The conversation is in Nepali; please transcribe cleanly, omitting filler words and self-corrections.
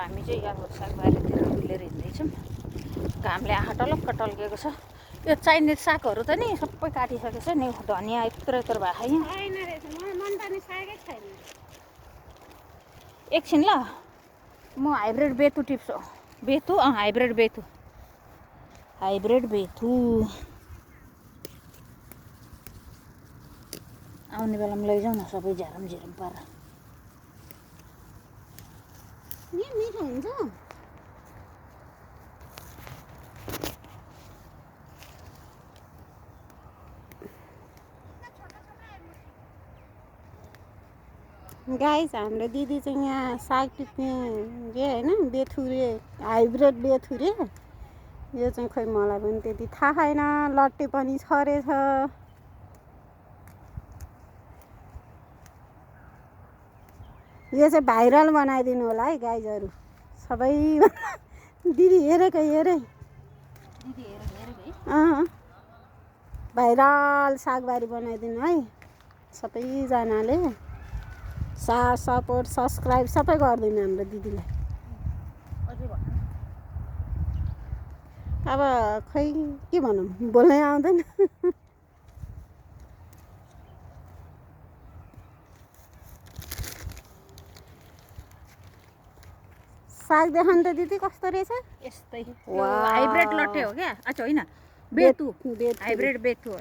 हामी चाहिँ यहाँ सागबारीतिर डुलेर हिँड्दैछौँ। घामले आँखा टलक्क टल्केको छ। यो चाइनिज सागहरू त नि सबै काटिसकेको छ नि। धनियाँ यत्रो यत्रो भएको यहाँ। एकछिन ल, म हाइब्रिड बेथु टिप्छु। बेथु हाइब्रिड बेथु आउने बेलामा लैजाउँ न सबै झ्यारम झिरम पारेर। मिठो हुन्छ। गाइस हाम्रो दिदी चाहिँ यहाँ साग टिप्ने रे होइन, बेथु रे, हाइब्रिड बेथु रे। यो चाहिँ खोइ मलाई पनि त्यति थाहा छैन। लट्टे पनि छरेछ। यो चाहिँ भाइरल बनाइदिनु होला है गाइजहरू सबै। दिदी हेरेकै हेरे भाइरल सागबारी बनाइदिनु है सबैजनाले। सपोर्ट सब्सक्राइब सबै गरिदिनु हाम्रो दिदीलाई। अब खै के भनौँ, बोल्नै आउँदैन। साग देखाउनु त दिदी कस्तो रहेछ। यस्तै हाइब्रिड लट्टे हो क्या? अच्छा होइन, बेथु हाइब्रिड बेथु हो।